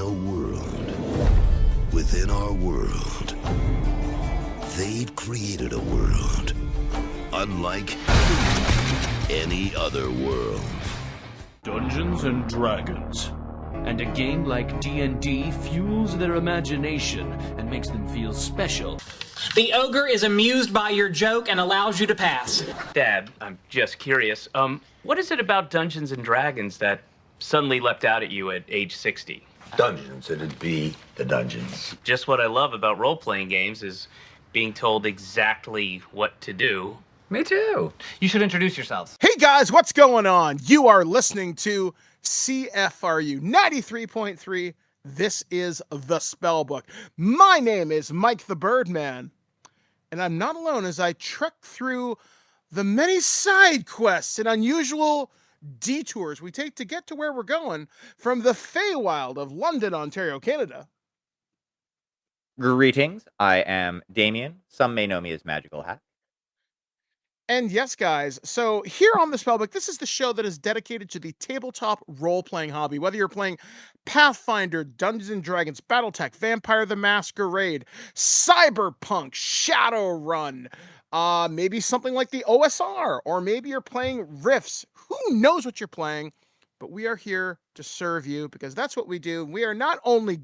a world within our world. They've created a world unlike any other world. Dungeons and Dragons. And a game like D&D fuels their imagination and makes them feel special. The ogre is amused by your joke and allows you to pass. Dad, I'm just curious. What is it about Dungeons and Dragons that suddenly leapt out at you at age 60? Dungeons, it'd be the dungeons. Just what I love about role-playing games is being told exactly what to do. Me too. You should introduce yourselves. Hey guys, what's going on? You are listening to CFRU 93.3. This is the Spellbook. My name is Mike the Birdman, and I'm not alone as I trek through the many side quests and unusual detours we take to get to where we're going from the Feywild of London, Ontario, Canada. Greetings, I am Damien. Some may know me as Magical Hat. And yes, guys, so here on the Spellbook, this is the show that is dedicated to the tabletop role-playing hobby. Whether you're playing Pathfinder, Dungeons and Dragons, Battletech, Vampire the Masquerade, Cyberpunk, Shadowrun, maybe something like the OSR, or maybe you're playing Rifts. Who knows what you're playing? But we are here to serve you because that's what we do. We are not only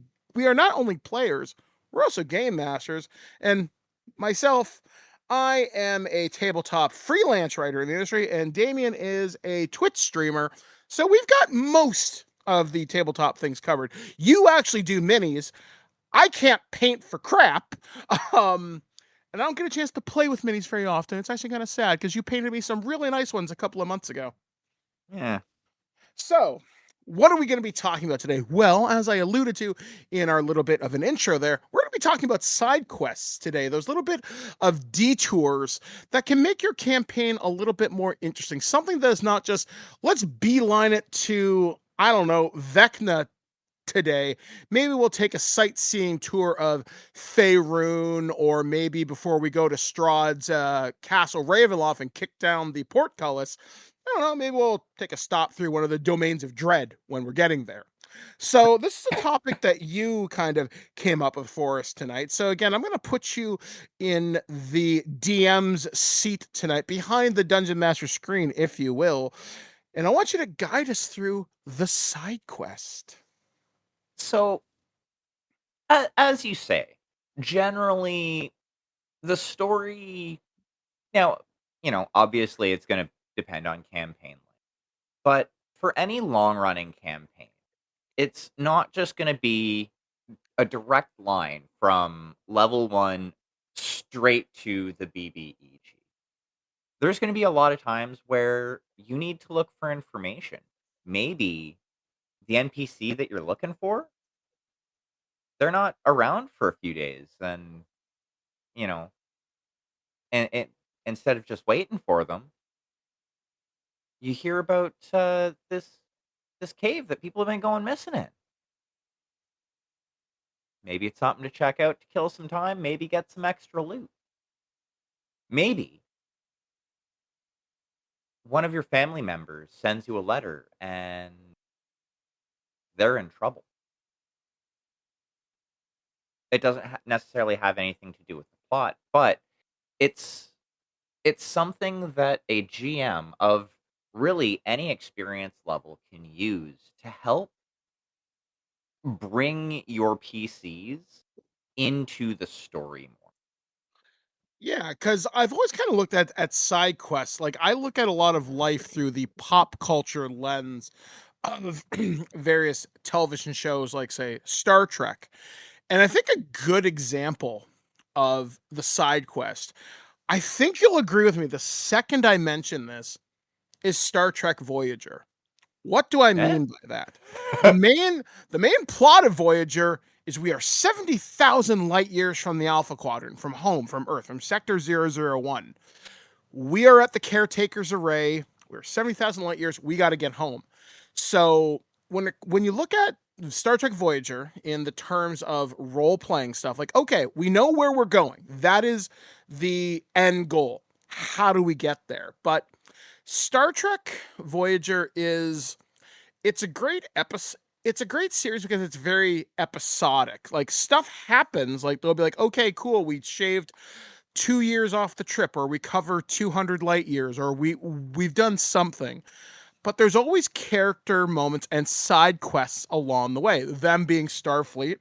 players, we're also game masters. And myself, I am a tabletop freelance writer in the industry, and Damien is a Twitch streamer. So we've got most of the tabletop things covered. You actually do minis. I can't paint for crap. And I don't get a chance to play with minis very often. It's actually kind of sad because you painted me some really nice ones a couple of months ago. Yeah. So, what are we going to be talking about today? Well, as I alluded to in our little bit of an intro there, we're going to be talking about side quests today. Those little bit of detours that can make your campaign a little bit more interesting. Something that is not just, let's beeline it to, I don't know, Vecna today. Maybe we'll take a sightseeing tour of Faerun, or maybe before we go to Strahd's Castle Ravenloft and kick down the portcullis, I don't know, maybe we'll take a stop through one of the domains of dread when we're getting there. So this is a topic that you kind of came up with for us tonight. So again, I'm going to put you in the DM's seat tonight, behind the Dungeon Master screen, if you will. And I want you to guide us through the side quest. So, as you say, generally, the story... Now, obviously it's going to depend on campaign length. But for any long-running campaign, it's not just going to be a direct line from level 1 straight to the BBEG. There's going to be a lot of times where you need to look for information. Maybe the NPC that you're looking for, they're not around for a few days, and instead of just waiting for them, you hear about this cave that people have been going missing in. Maybe it's something to check out to kill some time, maybe get some extra loot. Maybe one of your family members sends you a letter and they're in trouble. It doesn't necessarily have anything to do with the plot, but it's something that a GM of really any experience level can use to help bring your PCs into the story more. Yeah, because I've always kind of looked at side quests. Like, I look at a lot of life through the pop culture lens of various television shows, like, say, Star Trek. And I think a good example of the side quest, I think you'll agree with me the second I mention this, is Star Trek Voyager. What do I mean by that? The main plot of Voyager is we are 70,000 light years from the Alpha Quadrant, from home, from Earth, from Sector 001. We are at the Caretaker's Array. We're 70,000 light years. We got to get home. So when you look at Star Trek Voyager in the terms of role-playing stuff, like, okay, we know where we're going. That is the end goal. How do we get there? But Star Trek Voyager it's a great it's a great series because it's very episodic. Like stuff happens, like they'll be like, okay, cool, we shaved 2 years off the trip, or we cover 200 light years, or we've done something. But there's always character moments and side quests along the way. Them being Starfleet,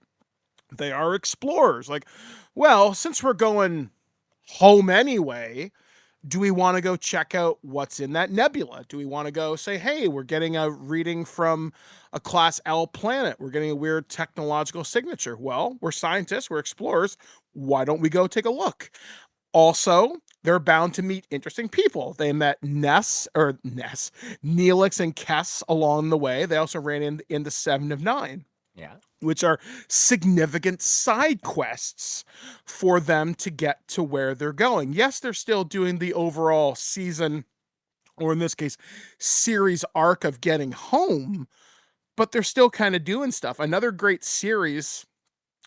they are explorers. Like, well, since we're going home anyway, do we want to go check out what's in that nebula? Do we want to go say, hey, we're getting a reading from a Class L planet. We're getting a weird technological signature. Well, we're scientists, we're explorers. Why don't we go take a look? Also, they're bound to meet interesting people. They met Neelix and Kess along the way. They also ran into Seven of Nine. Yeah. Which are significant side quests for them to get to where they're going. Yes, they're still doing the overall season, or in this case, series arc of getting home, but they're still kind of doing stuff. Another great series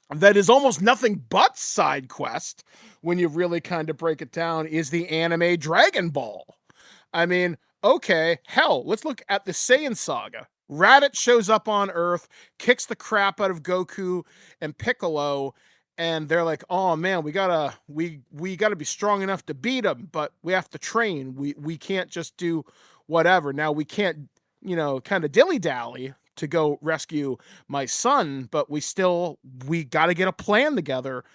that is almost nothing but side quest, when you really kind of break it down, is the anime Dragon Ball. I mean, okay, hell, let's look at the Saiyan saga. Raditz shows up on Earth, kicks the crap out of Goku and Piccolo, and they're like, "Oh man, we gotta be strong enough to beat him, but we have to train. We can't just do whatever. Now we can't, kind of dilly dally to go rescue my son, but we got to get a plan together,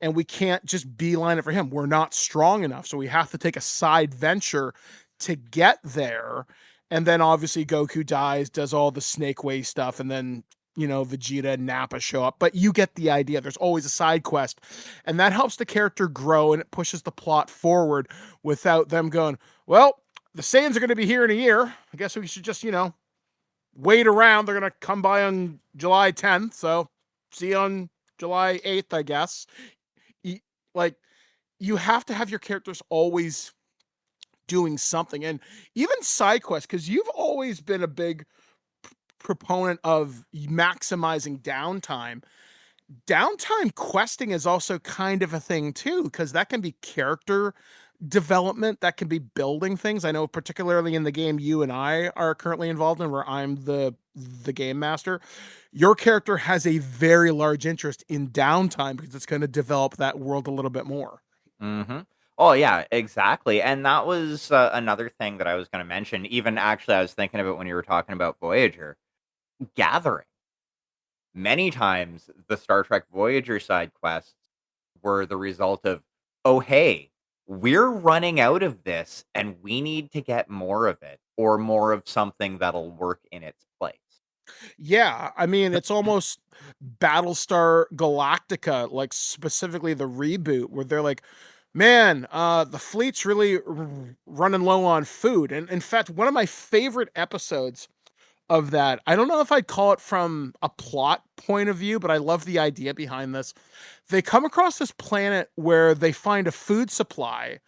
and we can't just beeline it for him. We're not strong enough, so we have to take a side venture to get there." And then obviously Goku dies, does all the Snake Way stuff, and then, Vegeta and Nappa show up. But you get the idea. There's always a side quest. And that helps the character grow, and it pushes the plot forward without them going, well, the Saiyans are going to be here in a year. I guess we should just, wait around. They're going to come by on July 10th. So see you on July 8th, I guess. You have to have your characters always doing something, and even side quests, because you've always been a big proponent of maximizing downtime. Downtime questing is also kind of a thing too, because that can be character development, that can be building things. I know particularly in the game you and I are currently involved in, where I'm the game master, your character has a very large interest in downtime because it's going to develop that world a little bit more. Mm-hmm. Oh yeah, exactly. And that was another thing that I was going to mention. Even actually, I was thinking of it when you were talking about Voyager. Gathering. Many times, the Star Trek Voyager side quests were the result of, oh hey, we're running out of this, and we need to get more of it, or more of something that'll work in its place. Yeah, I mean, it's almost Battlestar Galactica, like specifically the reboot, where they're like, man, the fleet's really running low on food. And in fact, one of my favorite episodes of that, I don't know if I'd call it from a plot point of view, but I love the idea behind this. They come across this planet where they find a food supply,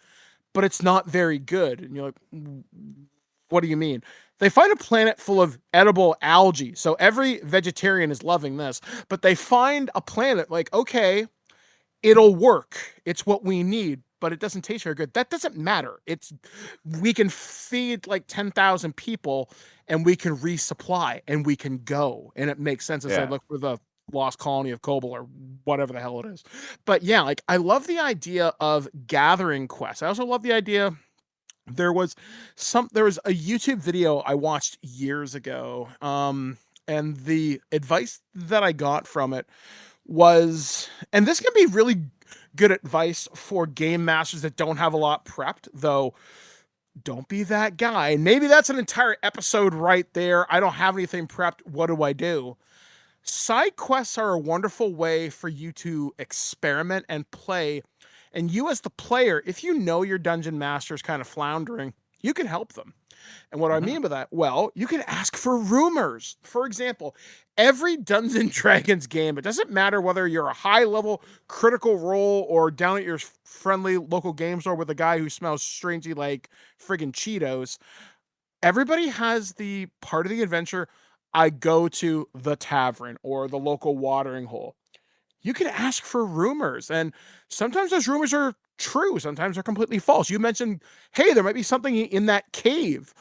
but it's not very good. And you're like, what do you mean? They find a planet full of edible algae. So every vegetarian is loving this, but they find a planet like, okay, it'll work. It's what we need, but it doesn't taste very good. That doesn't matter. We can feed like 10,000 people, and we can resupply, and we can go, and it makes sense as I look for the lost colony of Kobol or whatever the hell it is. But yeah, like I love the idea of gathering quests. I also love the idea. There was a YouTube video I watched years ago, and the advice that I got from it was, and this can be really good advice for game masters that don't have a lot prepped, though don't be that guy. And maybe that's an entire episode right there. I don't have anything prepped. What do I do? Side quests are a wonderful way for you to experiment and play. And you as the player, if you know your dungeon master is kind of floundering, you can help them. And what do I mean by that? Well, you can ask for rumors. For example, every Dungeons and Dragons game, it doesn't matter whether you're a high-level critical role or down at your friendly local game store with a guy who smells strangely like friggin' Cheetos. Everybody has the part of the adventure, I go to the tavern or the local watering hole. You can ask for rumors, and sometimes those rumors are true. Sometimes they're completely false. You mentioned, hey, there might be something in that cave.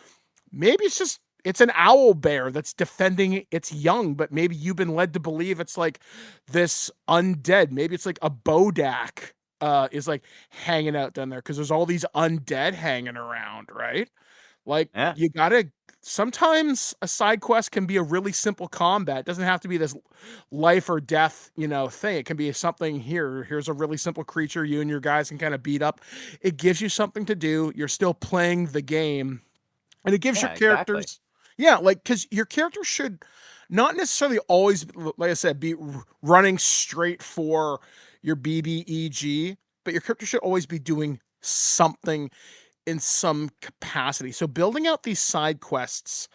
Maybe it's just it's an owl bear that's defending its young, but maybe you've been led to believe it's like this undead. Maybe it's like a Bodak is like hanging out down there because there's all these undead hanging around, right? Like Yeah. you gotta. Sometimes a side quest can be a really simple combat. It doesn't have to be this life or death, thing. It can be something here. Here's a really simple creature you and your guys can kind of beat up. It gives you something to do. You're still playing the game, and it gives Yeah, your exactly. characters. Yeah, like because your character should not necessarily always, like I said, be running straight for your BBEG, but your character should always be doing something in some capacity. So building out these side quests,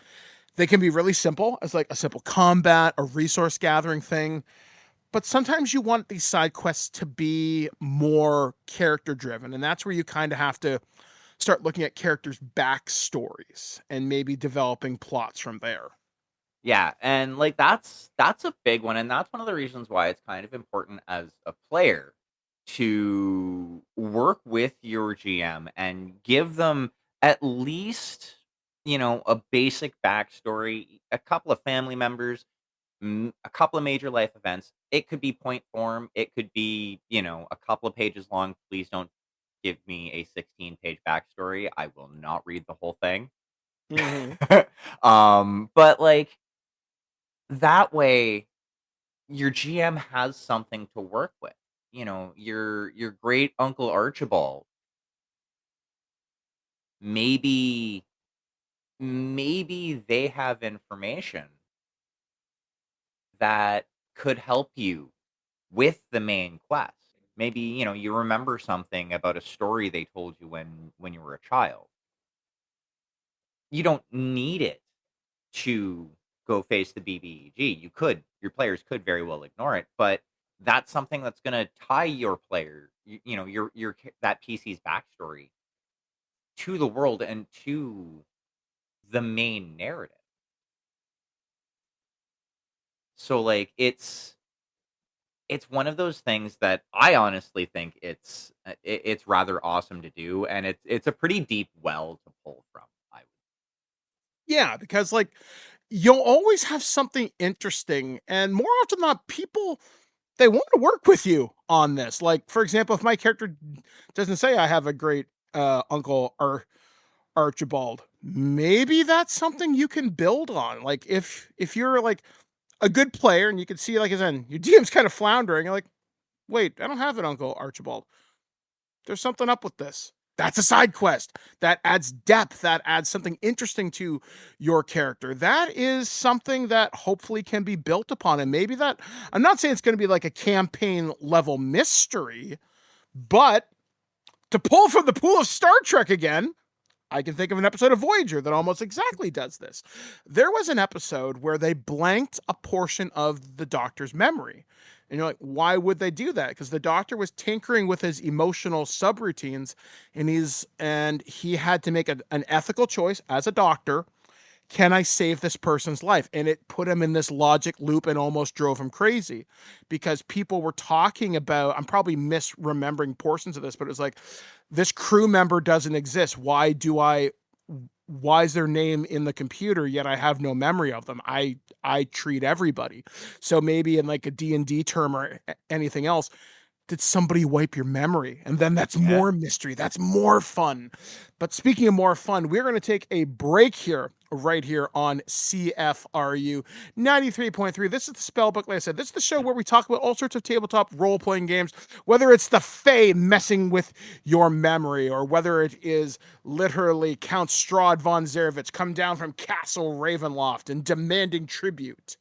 they can be really simple as like a simple combat, a resource gathering thing. But sometimes you want these side quests to be more character driven. And that's where you kind of have to start looking at characters' backstories and maybe developing plots from there. Yeah, and like that's a big one, and that's one of the reasons why it's kind of important as a player to work with your GM and give them at least, a basic backstory, a couple of family members, a couple of major life events. It could be point form, it could be, a couple of pages long. Please don't give me a 16-page backstory. I will not read the whole thing. But like that way your GM has something to work with. Your great uncle Archibald, maybe they have information that could help you with the main quest. Maybe, you remember something about a story they told you when you were a child. You don't need it to go face the BBEG. Your players could very well ignore it, but that's something that's going to tie your player, your that PC's backstory to the world and to the main narrative. So like it's one of those things that I honestly think it's rather awesome to do, and it's a pretty deep well to pull from. Yeah, because like you'll always have something interesting, and more often than not, people they want to work with you on this. Like, for example, if my character doesn't say I have a great uncle or Archibald, maybe that's something you can build on. Like, if you're like a good player and you can see like as in your DM's kind of floundering, you're like, wait, I don't have an uncle Archibald. There's something up with this. That's a side quest that adds depth, that adds something interesting to your character. That is something that hopefully can be built upon. And maybe that, I'm not saying it's going to be like a campaign level mystery, but to pull from the pool of Star Trek again, I can think of an episode of Voyager that almost exactly does this. There was an episode where they blanked a portion of the Doctor's memory. And you're like, why would they do that? Because the Doctor was tinkering with his emotional subroutines, and he had to make an ethical choice as a doctor. Can I save this person's life? And it put him in this logic loop and almost drove him crazy because people were talking about, I'm probably misremembering portions of this, but it was like, this crew member doesn't exist. Why is their name in the computer yet I have no memory of them? I treat everybody. So maybe in like a D&D term or anything else, did somebody wipe your memory? And then that's more mystery. That's more fun. But speaking of more fun, we're going to take a break here, right here on CFRU 93.3. This is the Spellbook. Like I said, this is the show where we talk about all sorts of tabletop role-playing games, whether it's the Fae messing with your memory, or whether it is literally Count Strahd von Zervitz come down from Castle Ravenloft and demanding tribute.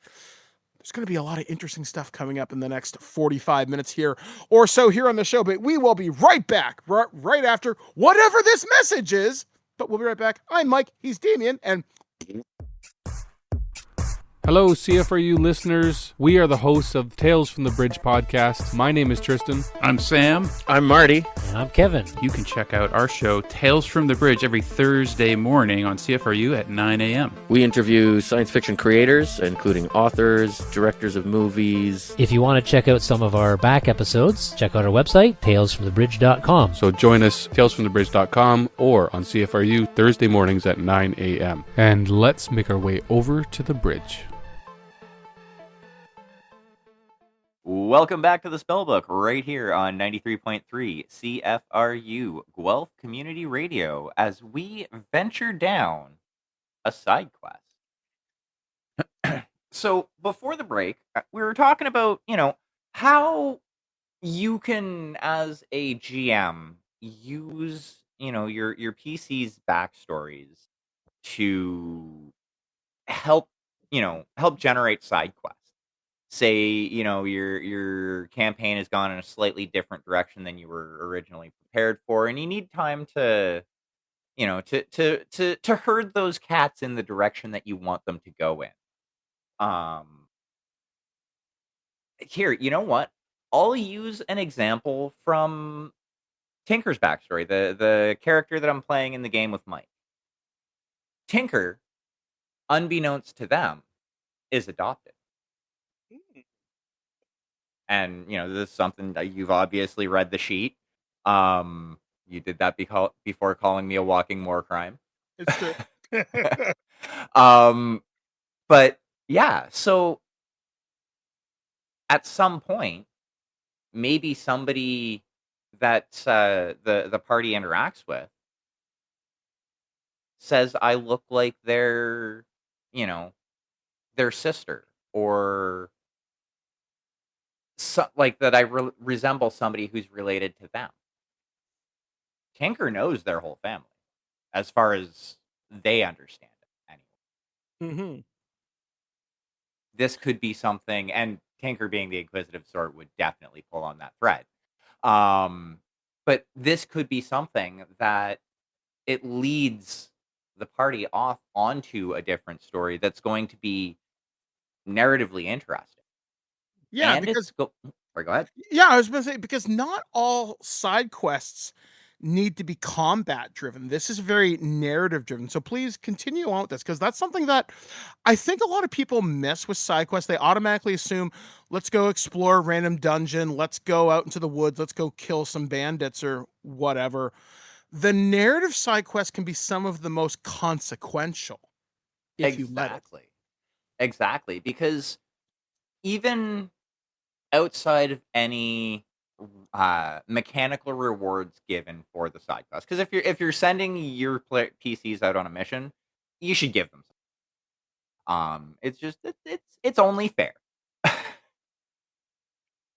There's going to be a lot of interesting stuff coming up in the next 45 minutes here or so here on the show, but we will be right back right after whatever this message is. But we'll be right back. I'm Mike. He's Damien. And Hello, CFRU listeners. We are the hosts of Tales from the Bridge podcast. My name is Tristan. I'm Sam. I'm Marty. And I'm Kevin. You can check out our show, Tales from the Bridge, every Thursday morning on CFRU at 9 a.m. We interview science fiction creators, including authors, directors of movies. If you want to check out some of our back episodes, check out our website, talesfromthebridge.com. So join us, talesfromthebridge.com, or on CFRU Thursday mornings at 9 a.m. And let's make our way over to the bridge. Welcome back to the Spellbook, right here on 93.3 CFRU, Guelph Community Radio, as we venture down a side quest. So, before the break, we were talking about, how you can, as a GM, use, your PC's backstories to help generate side quests. Say, your campaign has gone in a slightly different direction than you were originally prepared for, and you need time to, to herd those cats in the direction that you want them to go in. Here, you know what? I'll use an example from Tinker's backstory, the character that I'm playing in the game with Mike. Tinker, unbeknownst to them, is adopted. And, this is something that you've obviously read the sheet. You did that before calling me a walking war crime. It's true. But yeah, so at some point, maybe somebody that the party interacts with says, I look like their sister, or like that I resemble somebody who's related to them. Tinker knows their whole family, as far as they understand it, anyway. Mm-hmm. This could be something, and Tinker, being the inquisitive sort, would definitely pull on that thread. But this could be something that it leads the party off onto a different story that's going to be narratively interesting. Yeah, And because go ahead. yeah, I was going to say, because not all side quests need to be combat driven. This is very narrative driven. So please continue on with this, because that's something that I think a lot of people miss with side quests. They automatically assume, let's go explore a random dungeon, let's go out into the woods, let's go kill some bandits or whatever. The narrative side quests can be some of the most consequential if you let it. Exactly, because even outside of any mechanical rewards given for the side quest, because if you're sending your PCs out on a mission, you should give them some. It's just it's only fair.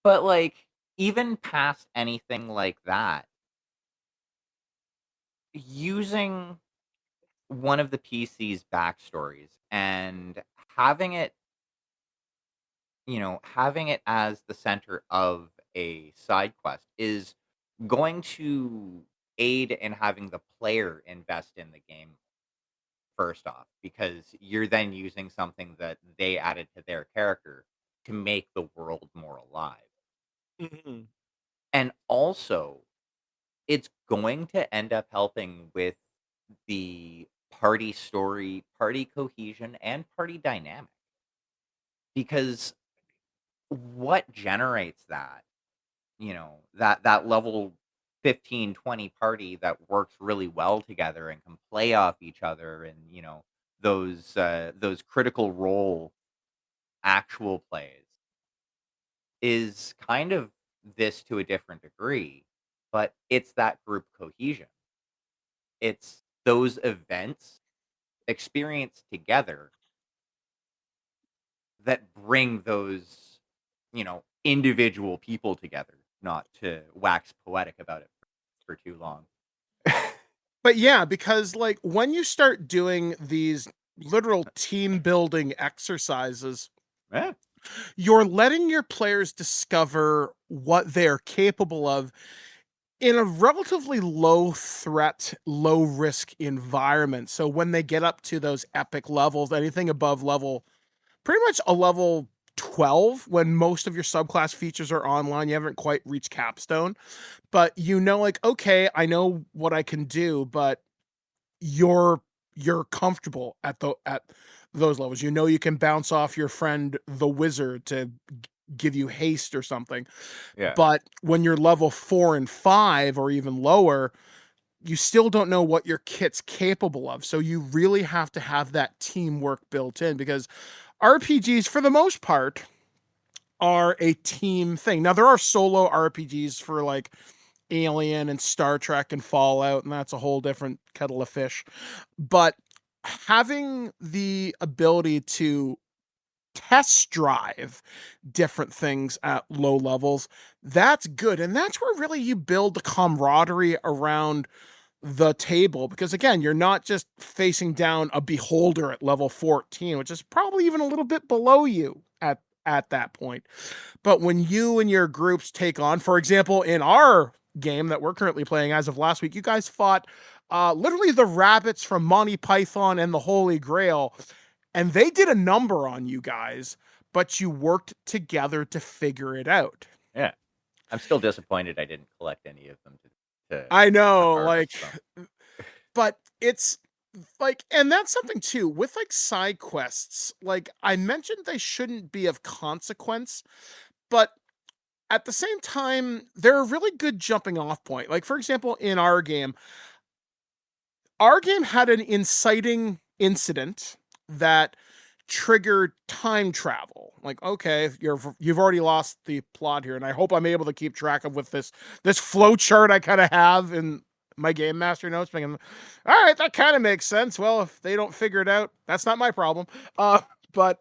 But like, even past anything like that, using one of the PC's backstories and having it as the center of a side quest is going to aid in having the player invest in the game, first off, because you're then using something that they added to their character to make the world more alive. Mm-hmm. And also, it's going to end up helping with the party story, party cohesion, and party dynamic. Because what generates that, that level 15, 20 party that works really well together and can play off each other, and, those critical role actual plays, is kind of this to a different degree, but it's that group cohesion. It's those events experienced together that bring those, individual people together, not to wax poetic about it for too long. But yeah, because like when you start doing these literal team building exercises, Yeah. you're letting your players discover what they're capable of in a relatively low threat, low risk environment. So when they get up to those epic levels, anything above level pretty much a level 12 when most of your subclass features are online. You haven't quite reached capstone, but like, okay, I know what I can do, but you're comfortable at those levels. You can bounce off your friend the wizard to give you haste or something. Yeah. But when you're level 4 and 5 or even lower, you still don't know what your kit's capable of. So you really have to have that teamwork built in, because RPGs, for the most part, are a team thing. Now, there are solo RPGs for like Alien and Star Trek and Fallout, and that's a whole different kettle of fish. But having the ability to test drive different things at low levels, that's good. And that's where really you build the camaraderie around the table, because again, you're not just facing down a beholder at level 14, which is probably even a little bit below you at that point. But when you and your groups take on, for example, in our game that we're currently playing as of last week, you guys fought literally the rabbits from Monty Python and the Holy Grail, and they did a number on you guys, but you worked together to figure it out. Yeah. I'm still disappointed I didn't collect any of them to I know, harvest like, them. but it's like, and that's something too with like side quests. Like I mentioned, they shouldn't be of consequence, but at the same time, they're a really good jumping off point. Like, for example, in our game had an inciting incident that triggered time travel. Like, okay, you've already lost the plot here, and I hope I'm able to keep track of with this flow chart I kind of have in my game master notes. Thinking, all right, that kind of makes sense. Well, if they don't figure it out, that's not my problem. But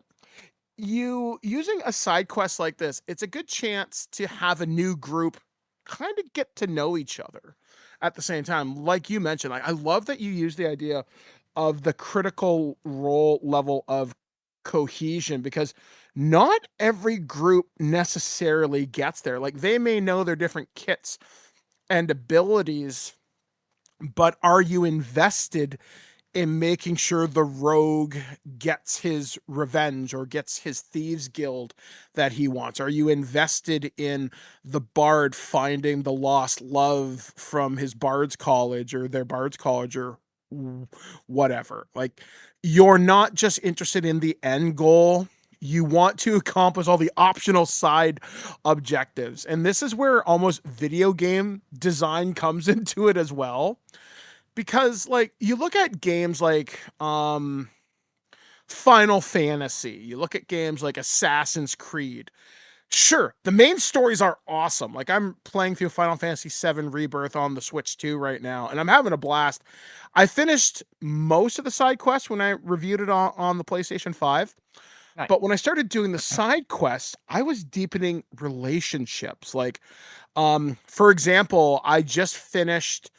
you using a side quest like this, it's a good chance to have a new group kind of get to know each other at the same time. Like you mentioned, I love that you use the idea of the critical role level of cohesion, because not every group necessarily gets there. Like they may know their different kits and abilities, but are you invested in making sure the rogue gets his revenge or gets his thieves guild that he wants? Are you invested in the bard finding the lost love from his bard's college or their bard's college or whatever? Like, you're not just interested in the end goal. You want to accomplish all the optional side objectives. And this is where almost video game design comes into it as well. Because like you look at games like Final Fantasy, you look at games like Assassin's Creed. Sure, the main stories are awesome. Like I'm playing through Final Fantasy VII Rebirth on the Switch 2 right now, and I'm having a blast. I finished most of the side quests when I reviewed it on the PlayStation 5. Nice. But when I started doing the side quests, I was deepening relationships. Like, for example, I just finished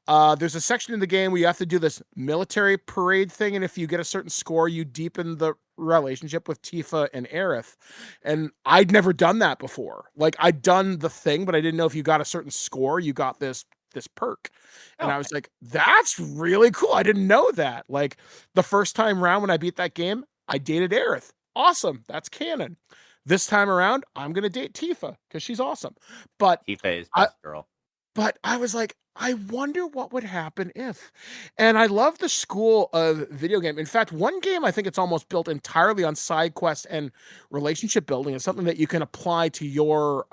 there's a section in the game where you have to do this military parade thing, and if you get a certain score, you deepen the relationship with Tifa and Aerith. And I'd never done that before. Like I'd done the thing, but I didn't know if you got a certain score, you got this perk. And I was like, that's really cool. I didn't know that. Like the first time around when I beat that game, I dated Aerith. Awesome. That's canon. This time around, I'm going to date Tifa because she's awesome. But Tifa is best girl. But I was like, I wonder what would happen if. And I love the school of video game. In fact, one game I think it's almost built entirely on side quests and relationship building, and something that you can apply to your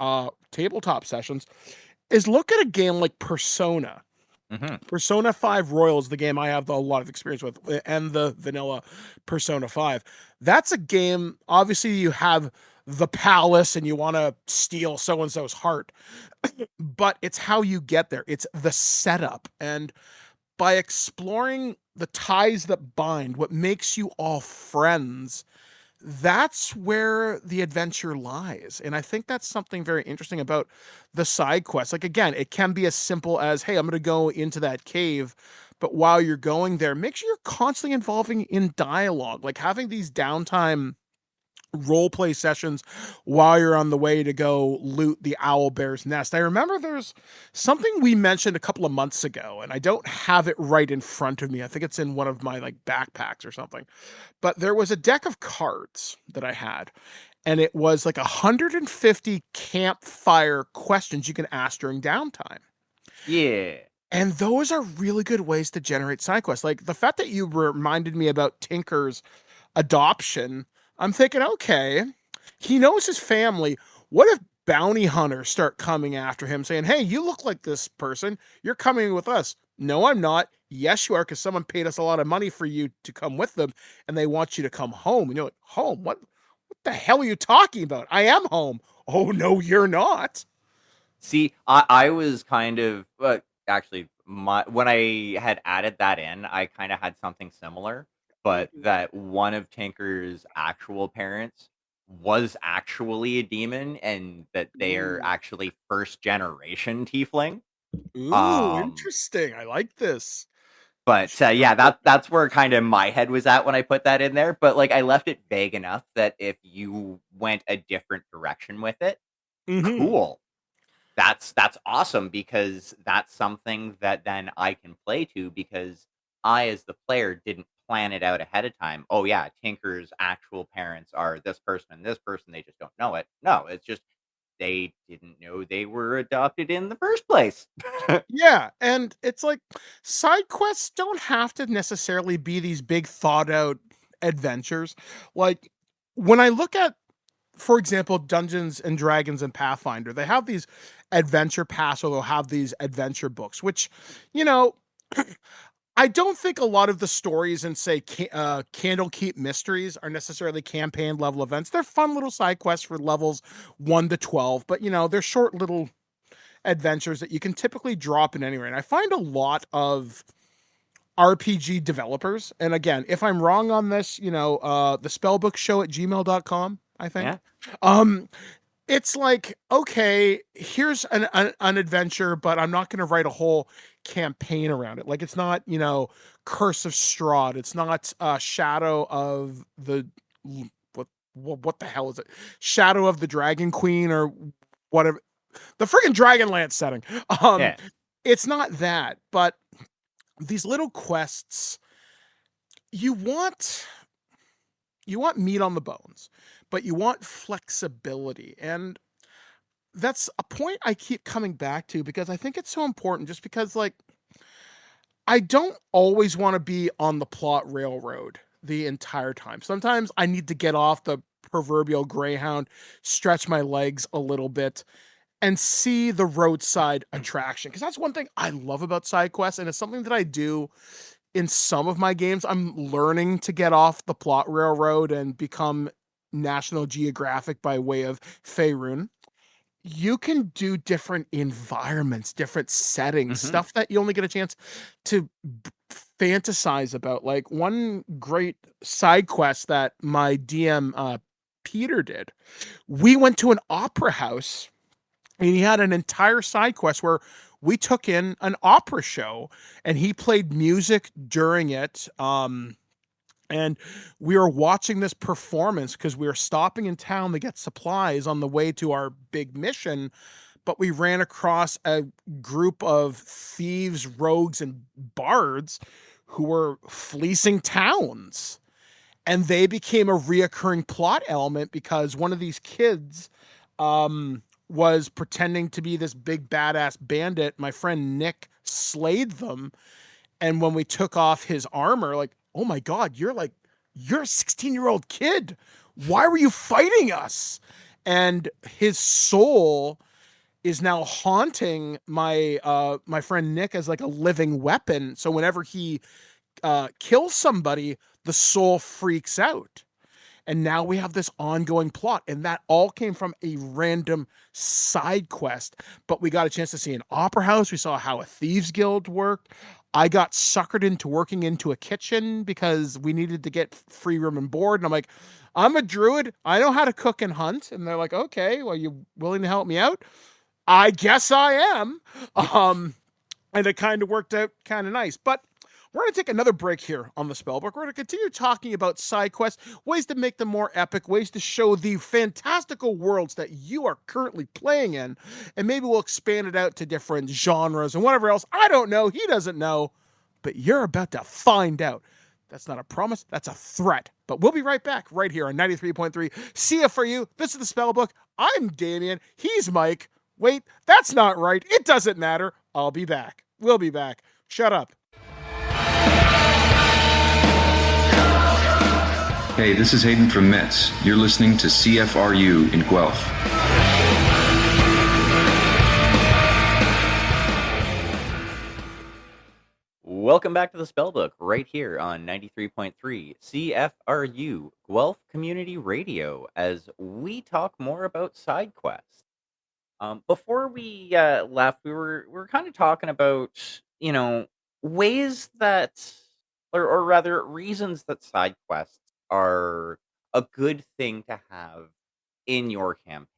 tabletop sessions, is look at a game like Persona. Mm-hmm. Persona 5 Royal is the game I have a lot of experience with, and the vanilla Persona 5. That's a game, obviously you have the palace and you want to steal so-and-so's heart, but it's how you get there. It's the setup. And by exploring the ties that bind, what makes you all friends, that's where the adventure lies. And I think that's something very interesting about the side quest. Like, again, it can be as simple as, hey, I'm going to go into that cave. But while you're going there, make sure you're constantly involving in dialogue, like having these downtime role play sessions while you're on the way to go loot the owl bear's nest. I remember there's something we mentioned a couple of months ago, and I don't have it right in front of me. I think it's in one of my like backpacks or something. But there was a deck of cards that I had, and it was like 150 campfire questions you can ask during downtime. Yeah. And those are really good ways to generate side quests. Like the fact that you reminded me about Tinker's adoption, I'm thinking, okay, he knows his family. What if bounty hunters start coming after him saying, hey, you look like this person. You're coming with us. No, I'm not. Yes, you are, because someone paid us a lot of money for you to come with them, and they want you to come home. And you're like, home? What the hell are you talking about? I am home. Oh, no, you're not. See, I was kind of actually when I had added that in, I kind of had something similar, but that one of Tinker's actual parents was actually a demon, and that they're actually first generation tiefling. Ooh, interesting. I like this. But yeah, that's where kind of my head was at when I put that in there. But like, I left it vague enough that if you went a different direction with it, cool. That's awesome, because that's something that then I can play to, because I, as the player, didn't plan it out ahead of time. Oh yeah, Tinker's actual parents are this person and this person. They just don't know it. No, it's just they didn't know they were adopted in the first place. Yeah, and it's like side quests don't have to necessarily be these big thought out adventures. Like when I look at, for example, Dungeons and Dragons and Pathfinder, they have these adventure paths, or they'll have these adventure books, which, you know, I don't think a lot of the stories in, say, Candlekeep Mysteries are necessarily campaign level events. They're fun little side quests for levels 1 to 12, but, you know, they're short little adventures that you can typically drop in anywhere. And I find a lot of RPG developers, and again, if I'm wrong on this, you know, the Spellbook show at gmail.com, I think. Yeah. It's like, okay, here's an adventure, but I'm not going to write a whole campaign around it. Like, it's not, you know, Curse of Strahd. It's not Shadow of the what the hell is it? Shadow of the Dragon Queen, or whatever. The freaking Dragonlance setting. Yeah. It's not that, but these little quests, you want meat on the bones, but you want flexibility. And that's a point I keep coming back to, because I think it's so important, just because, like, I don't always want to be on the plot railroad the entire time. Sometimes I need to get off the proverbial Greyhound, stretch my legs a little bit, and see the roadside attraction. Because that's one thing I love about side quests, and it's something that I do in some of my games. I'm learning to get off the plot railroad and become National Geographic by way of Faerun. You can do different environments, different settings, stuff that you only get a chance to fantasize about. Like one great side quest that my DM Peter did, we went to an opera house, and he had an entire side quest where we took in an opera show, and he played music during it. And we were watching this performance because we were stopping in town to get supplies on the way to our big mission. But we ran across a group of thieves, rogues, and bards who were fleecing towns. And they became a reoccurring plot element, because one of these kids was pretending to be this big badass bandit. My friend Nick slayed them. And when we took off his armor, like, oh my God, you're a 16-year-old kid. Why were you fighting us? And his soul is now haunting my friend Nick as like a living weapon. So whenever he kills somebody, the soul freaks out. And now we have this ongoing plot, and that all came from a random side quest. But we got a chance to see an opera house. We saw how a thieves guild worked. I got suckered into working into a kitchen because we needed to get free room and board. And I'm like, I'm a druid. I know how to cook and hunt. And they're like, okay, well, you willing to help me out? I guess I am. And it kind of worked out kind of nice. But We're going to take another break here on the Spellbook. We're going to continue talking about side quests, ways to make them more epic, ways to show the fantastical worlds that you are currently playing in, and maybe we'll expand it out to different genres and whatever else. I don't know. He doesn't know, but you're about to find out. That's not a promise. That's a threat. But we'll be right back right here on 93.3 CFRU. This is the Spellbook. I'm Damien. He's Mike. Wait, that's not right. It doesn't matter. I'll be back. We'll be back. Shut up. Hey, this is Hayden from Metz. You're listening to CFRU in Guelph. Welcome back to the Spellbook, right here on 93.3 CFRU, Guelph Community Radio, as we talk more about side quests. Before we left, we were kind of talking about, ways that, or rather, reasons that side quests are a good thing to have in your campaign.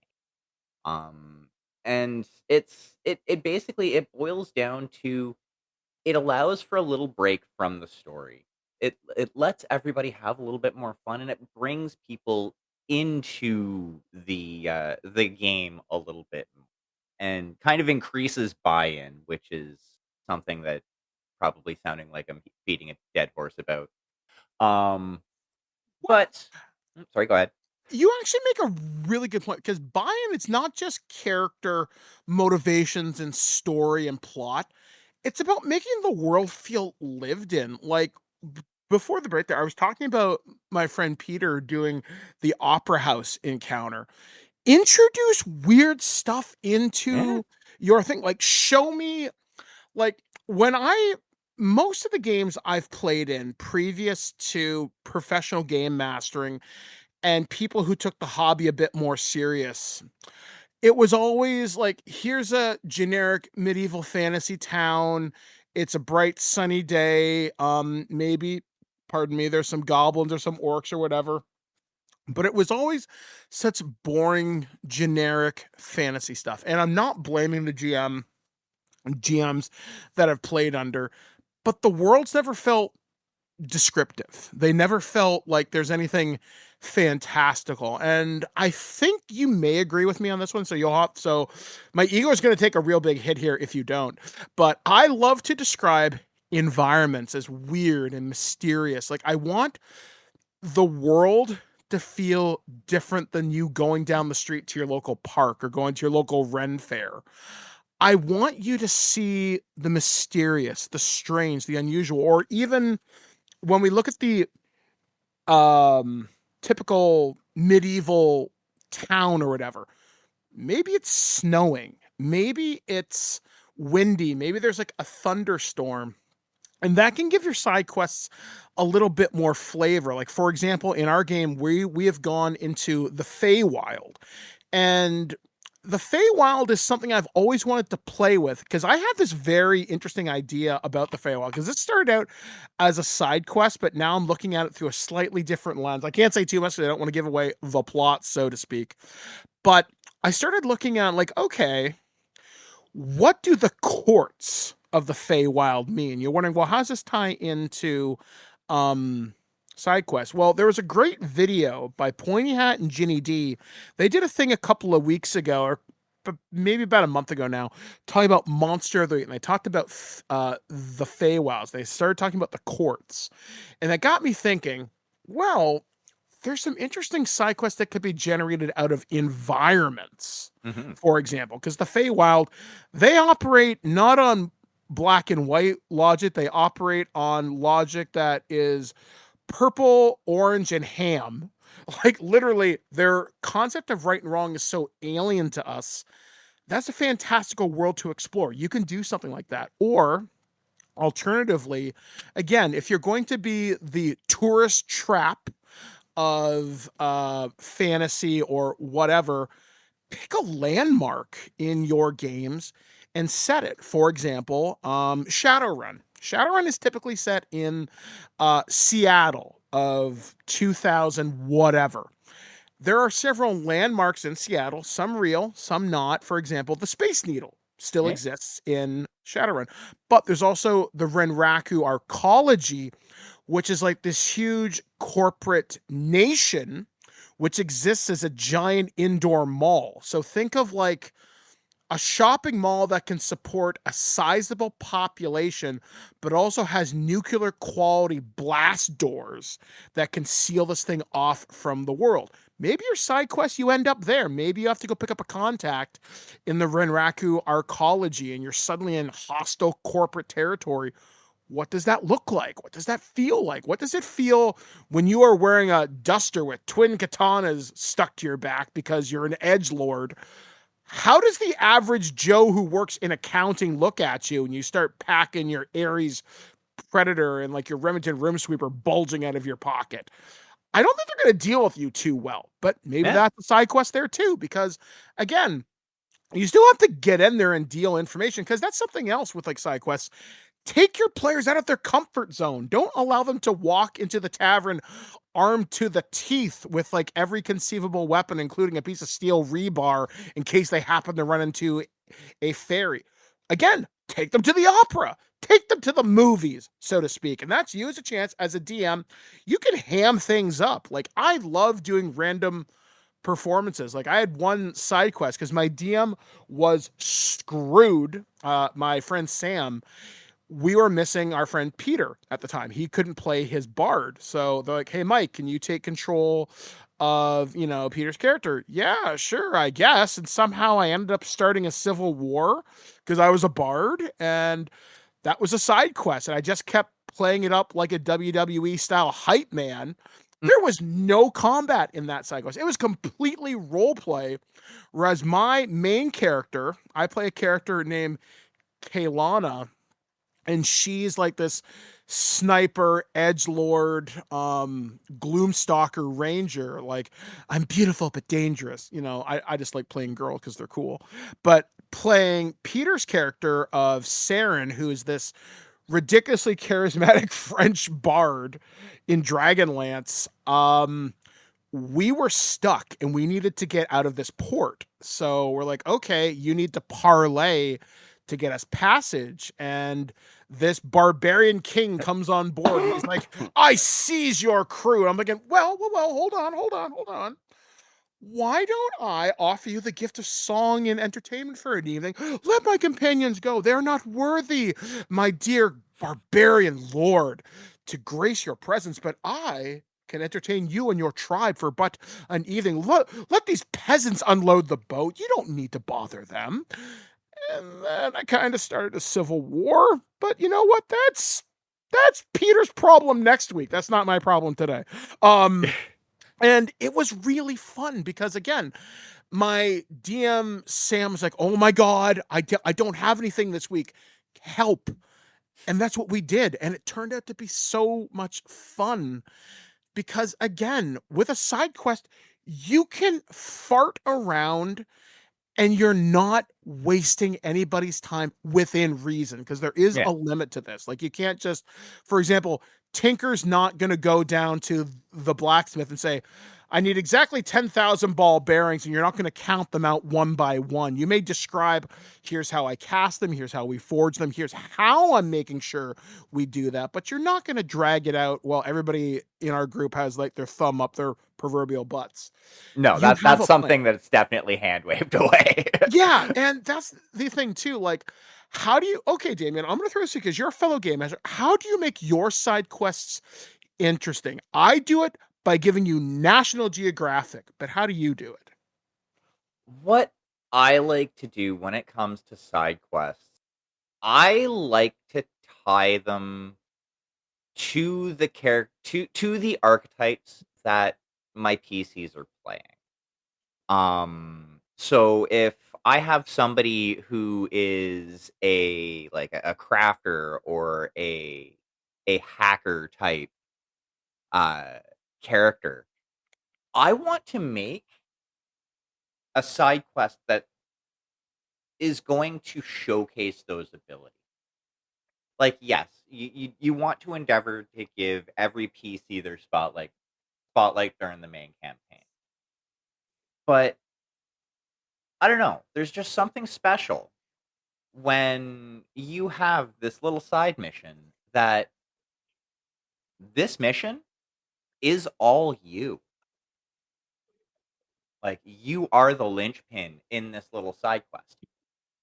And it basically, it boils down to, it allows for a little break from the story. It lets everybody have a little bit more fun, and it brings people into the game a little bit more, and kind of increases buy-in, which is something that probably sounding like I'm beating a dead horse about. But sorry, go ahead. You actually make a really good point, because buy-in, it's not just character motivations and story and plot. It's about making the world feel lived in. Like, before the break there, I was talking about my friend Peter doing the Opera House encounter. Introduce weird stuff into your thing. Like, show me, like, most of the games I've played in previous to professional game mastering and people who took the hobby a bit more serious, it was always like, here's a generic medieval fantasy town. It's a bright, sunny day. Maybe, pardon me, there's some goblins or some orcs or whatever. But it was always such boring, generic fantasy stuff. And I'm not blaming the GMs that I've played under, but the worlds never felt descriptive. They never felt like there's anything fantastical. And I think you may agree with me on this one. So my ego is going to take a real big hit here if you don't. But I love to describe environments as weird and mysterious. Like, I want the world to feel different than you going down the street to your local park or going to your local Ren fair. I want you to see the mysterious, the strange, the unusual, or even when we look at the typical medieval town or whatever, maybe it's snowing, maybe it's windy, maybe there's like a thunderstorm, and that can give your side quests a little bit more flavor. Like, for example, in our game, we have gone into the Feywild, and the Feywild is something I've always wanted to play with, because I have this very interesting idea about the Feywild, because it started out as a side quest, but now I'm looking at it through a slightly different lens. I can't say too much because I don't want to give away the plot, so to speak. But I started looking at, like, okay, what do the courts of the Feywild mean? You're wondering, well, how does this tie into side quest? Well, there was a great video by Pointy Hat and Ginny D. They did a thing a couple of weeks ago, or maybe about a month ago now, talking about Monster of the Week, and they talked about the Feywilds. They started talking about the courts, and that got me thinking, well, there's some interesting side quests that could be generated out of environments, for example, because the Feywild, they operate not on black and white logic. They operate on logic that is purple, orange, and ham. Like, literally, their concept of right and wrong is so alien to us. That's a fantastical world to explore. You can do something like that. Or, alternatively, again, if you're going to be the tourist trap of fantasy or whatever, pick a landmark in your games and set it. For example, Shadowrun. Shadowrun is typically set in Seattle of 2000 whatever. There are several landmarks in Seattle, some real, some not. For example, the Space Needle still exists in Shadowrun. But there's also the Renraku Arcology, which is like this huge corporate nation which exists as a giant indoor mall. So think of like a shopping mall that can support a sizable population, but also has nuclear quality blast doors that can seal this thing off from the world. Maybe your side quest, you end up there. Maybe you have to go pick up a contact in the Renraku Arcology and you're suddenly in hostile corporate territory. What does that look like? What does that feel like? What does it feel when you are wearing a duster with twin katanas stuck to your back because you're an edgelord? How does the average Joe who works in accounting look at you when you start packing your Ares Predator and like your Remington Rim Sweeper bulging out of your pocket? I don't think they're going to deal with you too well, but maybe that's a side quest there too, because again, you still have to get in there and deal information, because that's something else with like side quests. Take your players out of their comfort zone. Don't allow them to walk into the tavern armed to the teeth with like every conceivable weapon, including a piece of steel rebar in case they happen to run into a fairy. Again, take them to the opera. Take them to the movies, so to speak. And that's you as a chance as a DM. You can ham things up. Like, I love doing random performances. Like, I had one side quest because my DM was screwed. My friend Sam, we were missing our friend Peter at the time. He couldn't play his bard. So they're like, hey, Mike, can you take control of, Peter's character? Yeah, sure, I guess. And somehow I ended up starting a civil war because I was a bard. And that was a side quest. And I just kept playing it up like a WWE style hype man. There was no combat in that side quest. It was completely role play. Whereas my main character, I play a character named Kaylana, and she's like this sniper, edgelord, gloomstalker ranger. Like, I'm beautiful but dangerous. I just like playing girls because they're cool. But playing Peter's character of Saren, who is this ridiculously charismatic French bard in Dragonlance, we were stuck and we needed to get out of this port. So we're like, okay, you need to parlay to get us passage. And this barbarian king comes on board and he's like, I seize your crew. And I'm thinking, well, hold on. Why don't I offer you the gift of song and entertainment for an evening? Let my companions go. They're not worthy, my dear barbarian lord, to grace your presence, but I can entertain you and your tribe for but an evening. Let these peasants unload the boat. You don't need to bother them. And then I kind of started a civil war, but you know what? That's Peter's problem next week. That's not my problem today. And it was really fun because, again, my DM Sam's like, oh my God, I don't have anything this week. Help. And that's what we did. And it turned out to be so much fun because, again, with a side quest, you can fart around and you're not wasting anybody's time within reason, because there is a limit to this. Like, you can't just, for example, Tinker's not going to go down to the blacksmith and say, I need exactly 10,000 ball bearings, and you're not going to count them out one by one. You may describe, here's how I cast them, here's how we forge them, here's how I'm making sure we do that, but you're not going to drag it out while everybody in our group has like their thumb up their proverbial butts. No, that's something that's definitely hand waved away. Yeah, and that's the thing too. Like, how do you? Okay, Damien, I'm going to throw this because you're a fellow game master. How do you make your side quests interesting? I do it by giving you National Geographic, but how do you do it? What I like to do when it comes to side quests, I like to tie them to the to the archetypes that my PCs are playing. So if I have somebody who is a crafter or a hacker type character, I want to make a side quest that is going to showcase those abilities. Like, yes, you want to endeavor to give every PC their spotlight during the main campaign. But I don't know, there's just something special when you have this little side mission that this mission is all you. Like, you are the linchpin in this little side quest.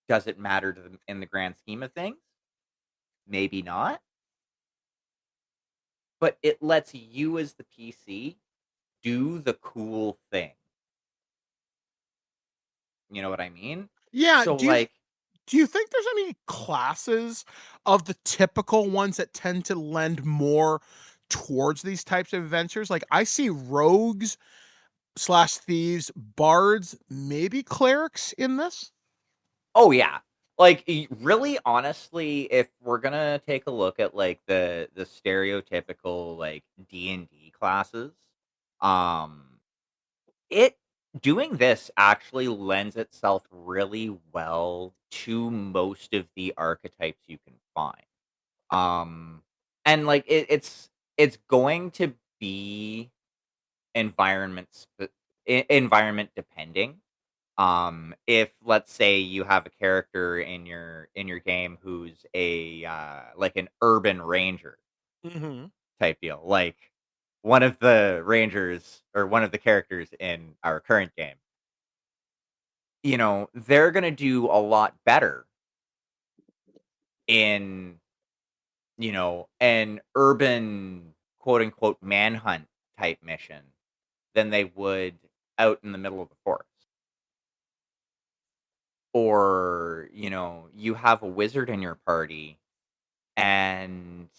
Does it matter to them in the grand scheme of things? Maybe not. But it lets you as the PC do the cool thing. You know what I mean? Yeah. So, Do you think there's any classes of the typical ones that tend to lend more towards these types of adventures? Like, I see rogues / thieves, bards, maybe clerics in this. oh yeah. Like, really, honestly, if we're gonna take a look at like the stereotypical like D&D classes, um, it doing this actually lends itself really well to most of the archetypes you can find. And like it's going to be environment depending. If let's say you have a character in your game who's a like an urban ranger Mm-hmm. type deal, like one of the rangers or one of the characters in our current game, they're gonna do a lot better in an urban quote unquote manhunt type mission than they would out in the middle of the forest. Or, you have a wizard in your party and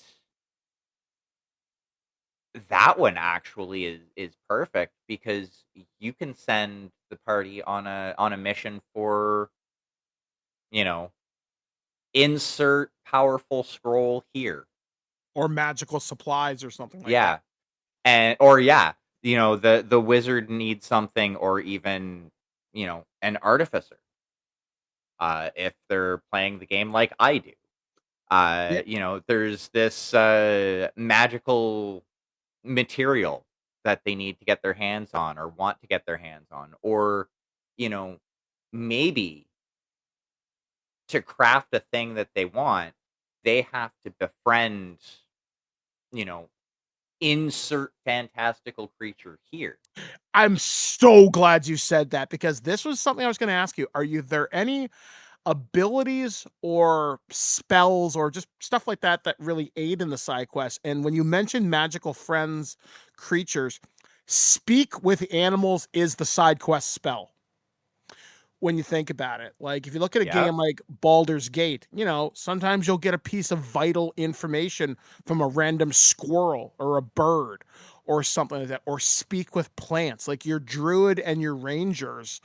that one actually is perfect because you can send the party on a mission for, you know, insert powerful scroll here. Or magical supplies or something like Yeah. that. The wizard needs something, or even, an artificer. If they're playing the game like I do. There's this magical material that they need to get their hands on or want to get their hands on. Or, maybe to craft a thing that they want, they have to befriend, you know, insert fantastical creature here. I'm so glad you said that, because this was something I was going to ask you. Are there any abilities or spells or just stuff like that that really aid in the side quest? And when you mentioned magical friends, creatures, speak with animals is the side quest spell. When you think about it, like if you look at a Yeah. game like Baldur's Gate, sometimes you'll get a piece of vital information from a random squirrel or a bird or something like that, or speak with plants. Like your druid and your rangers,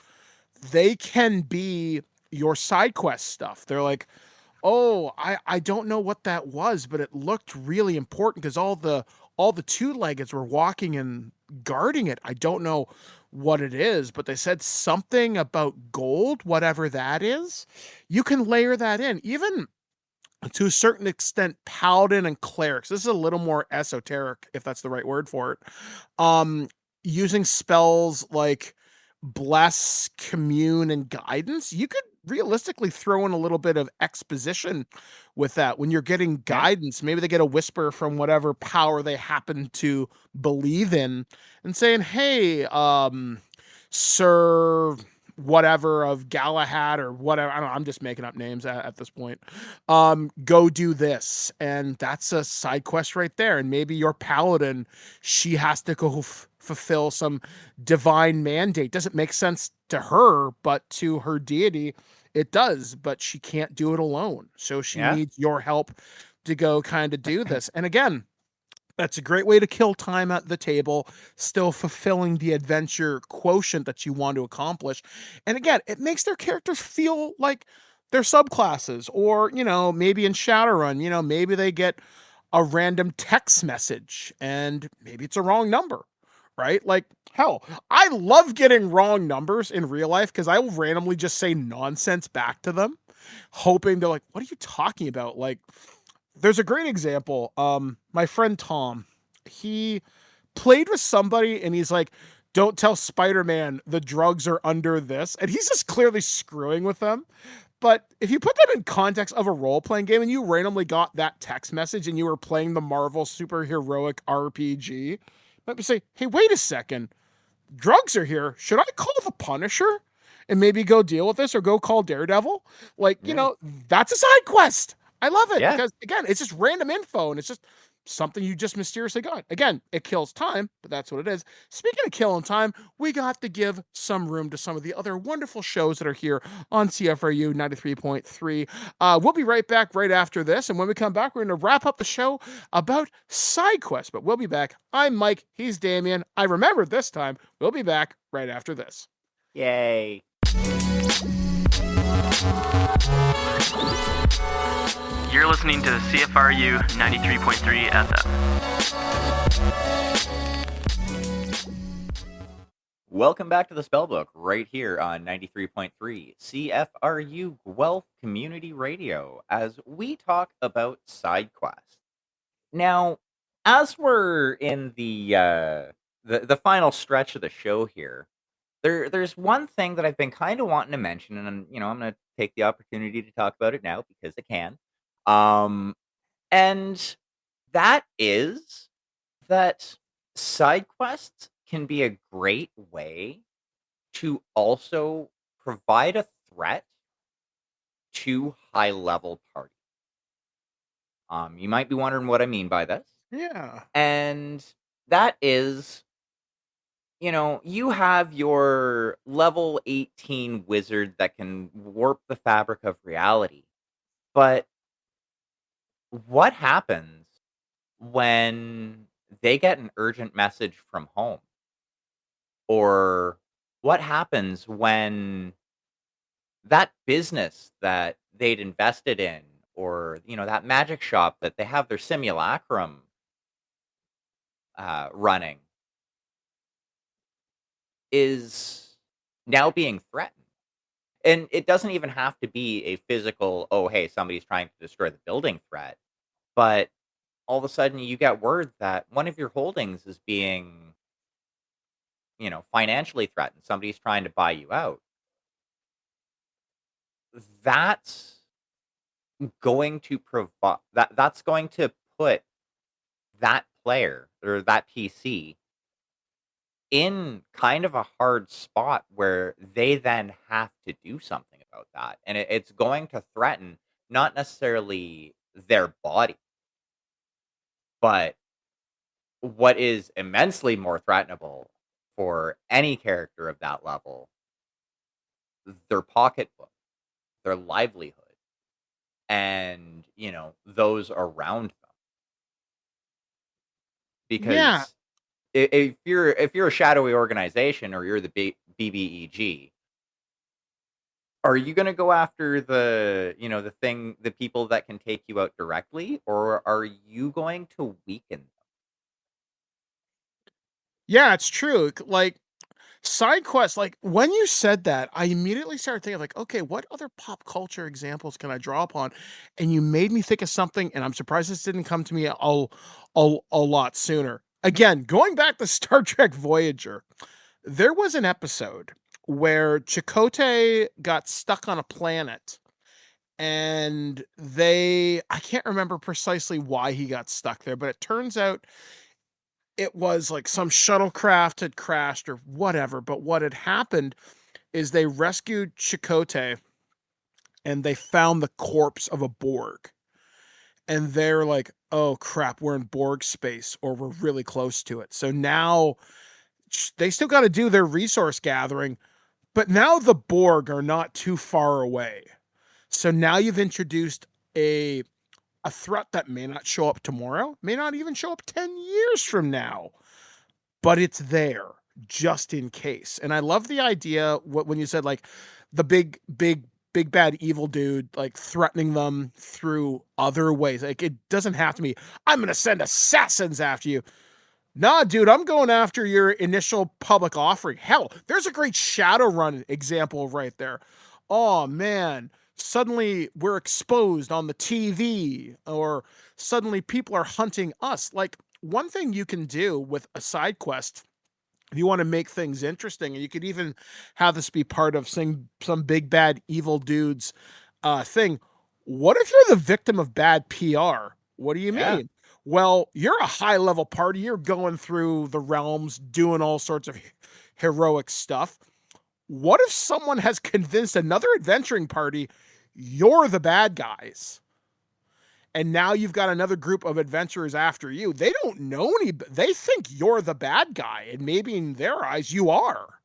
they can be your side quest stuff. They're like, oh, I don't know what that was, but it looked really important because all the two-leggeds were walking and guarding it. I don't know what it is, but they said something about gold, whatever that is. You can layer that in, even to a certain extent, paladin and clerics. This is a little more esoteric, if that's the right word for it. Using spells like bless, commune, and guidance, you could realistically throw in a little bit of exposition with that. When you're getting guidance, maybe they get a whisper from whatever power they happen to believe in and saying, hey, Sir whatever of Galahad or whatever. I don't know, I'm just making up names at this point. Go do this. And that's a side quest right there. And maybe your paladin, she has to go fulfill some divine mandate. Doesn't make sense to her, but to her deity, it does. But she can't do it alone. So she needs your help to go kind of do this. And again, that's a great way to kill time at the table, still fulfilling the adventure quotient that you want to accomplish. And again, it makes their characters feel like they're subclasses, or, maybe in Shadowrun, maybe they get a random text message and maybe it's a wrong number, right? Like, hell, I love getting wrong numbers in real life because I will randomly just say nonsense back to them, hoping they're like, what are you talking about? Like, there's a great example. My friend Tom, he played with somebody and he's like, don't tell Spider-Man the drugs are under this. And he's just clearly screwing with them. But if you put that in context of a role-playing game and you randomly got that text message and you were playing the Marvel superheroic RPG, you might be saying, hey, wait a second. Drugs are here. Should I call the Punisher and maybe go deal with this or go call Daredevil? Like, you know, that's a side quest. I love it because, again, it's just random info and it's just something you just mysteriously got. Again, it kills time, but that's what it is. Speaking of killing time, we got to give some room to some of the other wonderful shows that are here on CFRU 93.3. We'll be right back right after this. And when we come back, we're going to wrap up the show about Sidequests. But we'll be back. I'm Mike. He's Damien. I remembered this time. We'll be back right after this. Yay. You're listening to CFRU 93.3 FM. Welcome back to the Spellbook right here on 93.3 CFRU Guelph Community Radio as we talk about Sidequests. Now, as we're in the final stretch of the show here, there's one thing that I've been kind of wanting to mention, and I'm going to take the opportunity to talk about it now because I can. And that is that Sidequests can be a great way to also provide a threat to high-level parties. You might be wondering what I mean by this. Yeah. And that is, you have your level 18 wizard that can warp the fabric of reality. But what happens when they get an urgent message from home? Or what happens when that business that they'd invested in, or, that magic shop that they have their simulacrum running, is now being threatened? And it doesn't even have to be a physical, oh, hey, somebody's trying to destroy the building threat. But all of a sudden you get word that one of your holdings is being, financially threatened. Somebody's trying to buy you out. That's going to provide that's going to put that player or that PC in kind of a hard spot where they then have to do something about that. And it's going to threaten not necessarily their body, but what is immensely more threatenable for any character of that level, their pocketbook, their livelihood, and, those around them. Because if you're a shadowy organization or you're the BBEG, are you going to go after the people that can take you out directly, or are you going to weaken them? Yeah, it's true. Like, Sidequests, like, when you said that, I immediately started thinking, like, okay, what other pop culture examples can I draw upon? And you made me think of something, and I'm surprised this didn't come to me a lot sooner. Again, going back to Star Trek Voyager, there was an episode where Chakotay got stuck on a planet, and I can't remember precisely why he got stuck there, but it turns out it was like some shuttlecraft had crashed or whatever. But what had happened is they rescued Chakotay and they found the corpse of a Borg. And they're like, oh crap, we're in Borg space, or we're really close to it. So now they still got to do their resource gathering, but now the Borg are not too far away. So now you've introduced a threat that may not show up tomorrow, may not even show up 10 years from now, but it's there just in case. And I love the idea when you said, like, the big bad evil dude, like, threatening them through other ways. Like, it doesn't have to be, I'm going to send assassins after you. Nah, dude, I'm going after your initial public offering. Hell, there's a great Shadowrun example right there. Oh, man. Suddenly we're exposed on the TV, or suddenly people are hunting us. Like, one thing you can do with a side quest if you want to make things interesting, and you could even have this be part of some big bad evil dude's thing. What if you're the victim of bad PR? What do you mean? Well, you're a high level party. You're going through the realms, doing all sorts of heroic stuff. What if someone has convinced another adventuring party you're the bad guys? And now you've got another group of adventurers after you. They don't know they think you're the bad guy, and maybe in their eyes you are.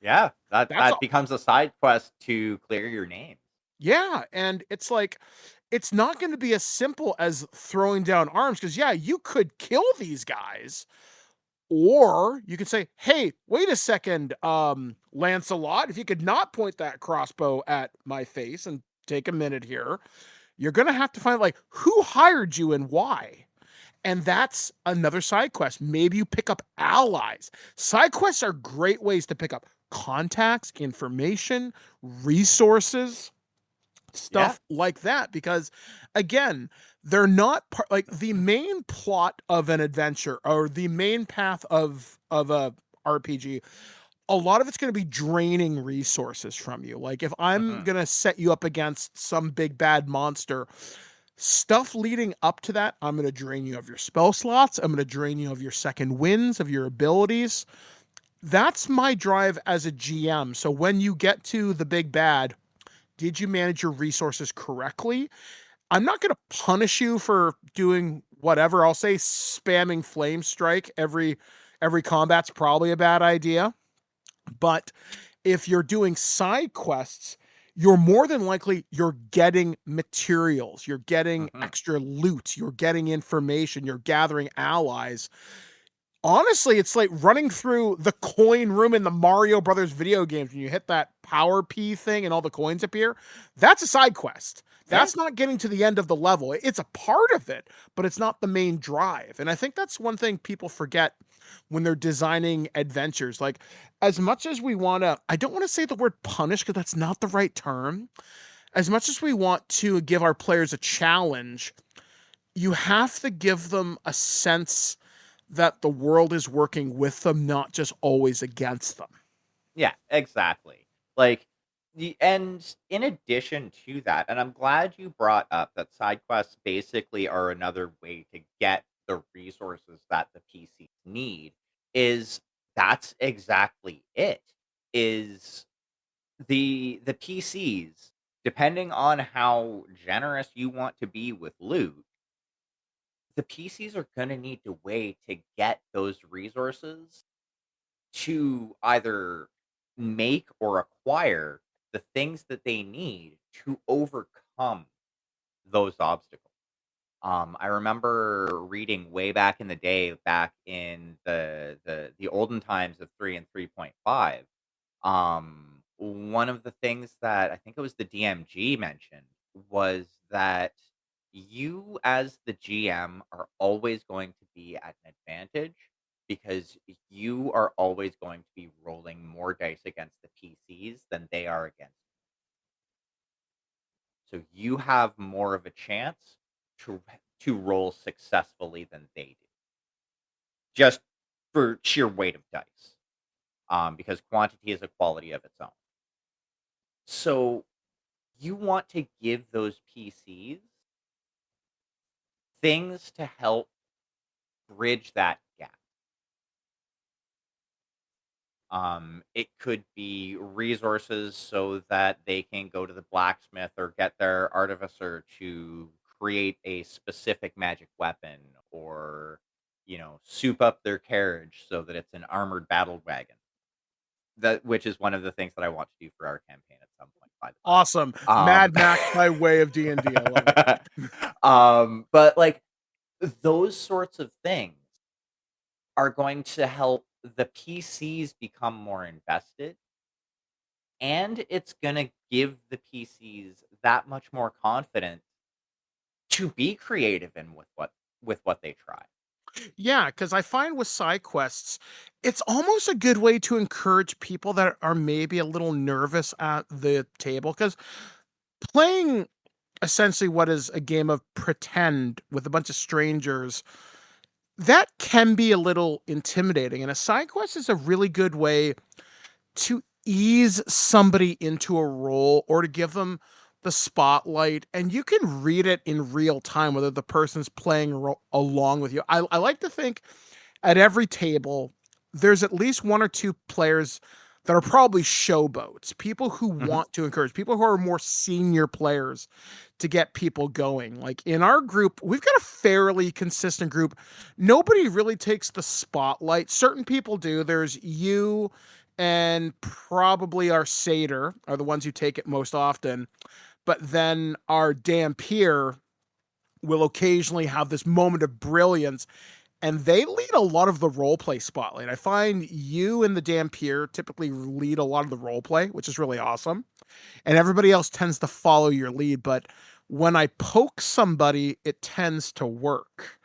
Yeah, that becomes a side quest to clear your name. Yeah, and it's like, it's not going to be as simple as throwing down arms, because yeah, you could kill these guys, or you could say, hey, wait a second, Lancelot, if you could not point that crossbow at my face and take a minute here, you're going to have to find, like, who hired you and why. And that's another side quest. Maybe you pick up allies. Side quests are great ways to pick up contacts, information, resources, stuff like that. Because again, they're not like the main plot of an adventure or the main path of a RPG. A lot of it's going to be draining resources from you. Like if I'm going to set you up against some big bad monster, stuff leading up to that, I'm going to drain you of your spell slots. I'm going to drain you of your second wins, of your abilities. That's my drive as a GM. So when you get to the big bad, did you manage your resources correctly? I'm not going to punish you for doing whatever. I'll say spamming flame strike every combat's probably a bad idea. But if you're doing side quests, you're more than likely you're getting materials, you're getting extra loot, you're getting information, you're gathering allies. Honestly, it's like running through the coin room in the Mario Brothers video games when you hit that power P thing and all the coins appear. That's a side quest. That's not getting to the end of the level. It's a part of it, but it's not the main drive. And I think that's one thing people forget when they're designing adventures. Like, as much as we want to, I don't want to say the word punish because that's not the right term. As much as we want to give our players a challenge, you have to give them a sense that the world is working with them, not just always against them. Yeah, exactly. Like, and in addition to that, and I'm glad you brought up that side quests basically are another way to get the resources that the PCs need, that's exactly it. Is the PCs, depending on how generous you want to be with loot, the PCs are going to need a way to get those resources to either make or acquire the things that they need to overcome those obstacles. I remember reading way back in the day, back in the olden times of 3 and 3.5. One of the things that I think it was the DMG mentioned was that you, as the GM, are always going to be at an advantage because you are always going to be rolling more dice against the PCs than they are against. So you have more of a chance to roll successfully than they do, just for sheer weight of dice, because quantity is a quality of its own. So you want to give those PCs things to help bridge that gap. It could be resources so that they can go to the blacksmith or get their artificer to create a specific magic weapon, or soup up their carriage so that it's an armored battle wagon. Which is one of the things that I want to do for our campaign at some point. By the way. Awesome. Mad Max by way of D&D. I love it. But like those sorts of things are going to help the PCs become more invested, and it's going to give the PCs that much more confidence to be creative in with what they try. Yeah, because I find with side quests, it's almost a good way to encourage people that are maybe a little nervous at the table, because playing essentially what is a game of pretend with a bunch of strangers, that can be a little intimidating. And a side quest is a really good way to ease somebody into a role or to give them the spotlight. And you can read it in real time, whether the person's playing along with you. I like to think at every table, there's at least one or two players that are probably showboats, people who want to encourage, people who are more senior players to get people going. Like in our group, we've got a fairly consistent group. Nobody really takes the spotlight. Certain people do. There's you and probably our satyr are the ones who take it most often. But then our Dampier will occasionally have this moment of brilliance, and they lead a lot of the roleplay spotlight. I find you and the Dampier typically lead a lot of the roleplay, which is really awesome. And everybody else tends to follow your lead. But when I poke somebody, it tends to work.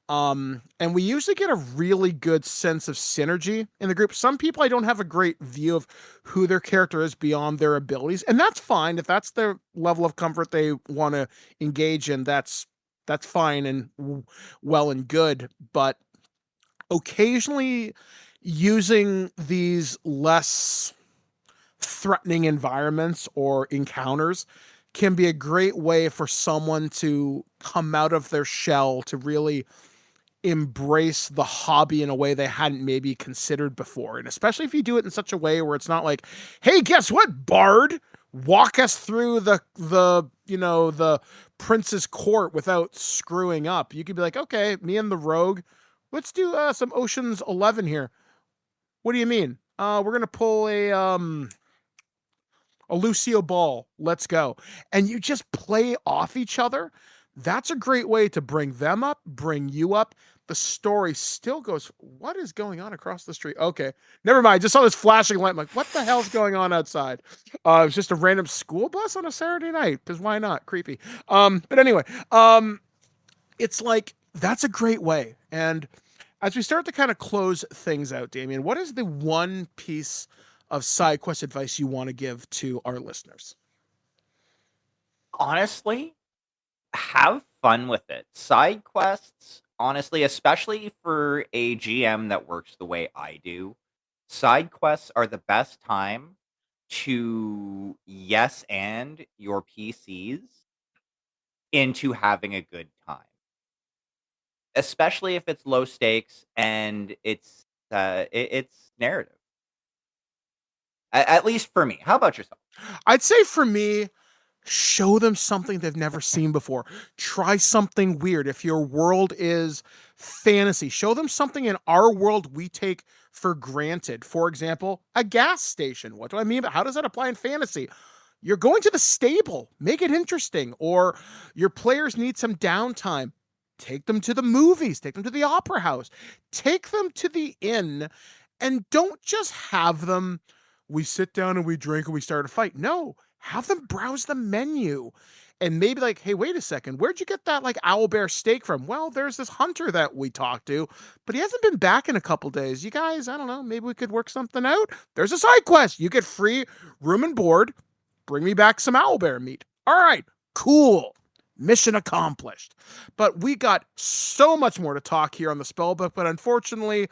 And we usually get a really good sense of synergy in the group. Some people, I don't have a great view of who their character is beyond their abilities. And that's fine. If that's their level of comfort they want to engage in, that's fine and well and good. But occasionally using these less threatening environments or encounters can be a great way for someone to come out of their shell, to really embrace the hobby in a way they hadn't maybe considered before. And especially if you do it in such a way where it's not like, hey, guess what, Bard? Walk us through the prince's court without screwing up. You could be like, okay, me and the rogue, let's do some Ocean's 11 here. What do you mean? We're going to pull a Lucio Ball. Let's go. And you just play off each other. That's a great way to bring them up, bring you up. The story still goes, what is going on across the street? Okay, never mind. I just saw this flashing light. I'm like, what the hell's going on outside? It was just a random school bus on a Saturday night, because why not? Creepy. But anyway, it's like, that's a great way. And as we start to kind of close things out, Damien, what is the one piece of side quest advice you want to give to our listeners? Honestly, have fun with it. Side quests, honestly, especially for a GM that works the way I do, side quests are the best time to yes and your PCs into having a good time. Especially if it's low stakes and it's narrative. At least for me. How about yourself? I'd say for me, show them something they've never seen before. Try something weird. If your world is fantasy, show them something in our world we take for granted. For example, a gas station. What do I mean? How does that apply in fantasy? You're going to the stable. Make it interesting. Or your players need some downtime. Take them to the movies. Take them to the opera house. Take them to the inn. And don't just have them, we sit down and we drink and we start a fight. No. Have them browse the menu and maybe like, hey, wait a second, where'd you get that like owlbear steak from? Well, there's this hunter that we talked to, but he hasn't been back in a couple days. You guys, I don't know, maybe we could work something out. There's a side quest. You get free room and board. Bring me back some owlbear meat. All right, cool. Mission accomplished. But we got so much more to talk here on the Spellbook, but unfortunately,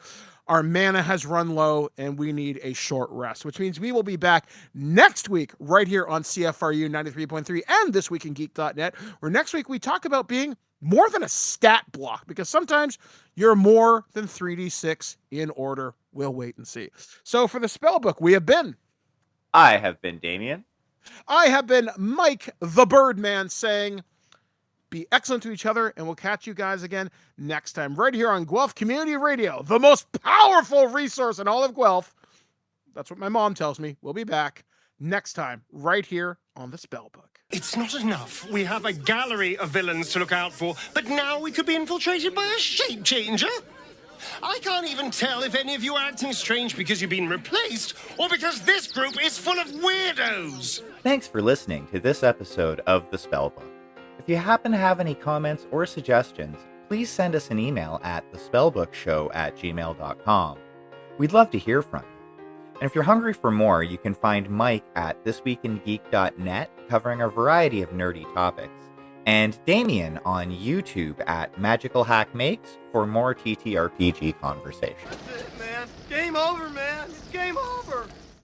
our mana has run low and we need a short rest, which means we will be back next week right here on CFRU 93.3 and This Week in Geek.net, where next week we talk about being more than a stat block, because sometimes you're more than 3d6 in order. We'll wait and see. So for the Spellbook, we have been... I have been Damien. I have been Mike the Birdman, saying... be excellent to each other, and we'll catch you guys again next time right here on Guelph Community Radio, the most powerful resource in all of Guelph. That's what my mom tells me. We'll be back next time right here on the Spellbook. It's not enough. We have a gallery of villains to look out for, but now we could be infiltrated by a shape changer. I can't even tell if any of you are acting strange because you've been replaced or because this group is full of weirdos. Thanks for listening to this episode of the Spellbook. If you happen to have any comments or suggestions, please send us an email at thespellbookshow@gmail.com. We'd love to hear from you. And if you're hungry for more, you can find Mike at thisweekingeek.net, covering a variety of nerdy topics, and Damien on YouTube at Magical Hack Makes for more TTRPG conversation. That's it, man. Game over, man. It's game over.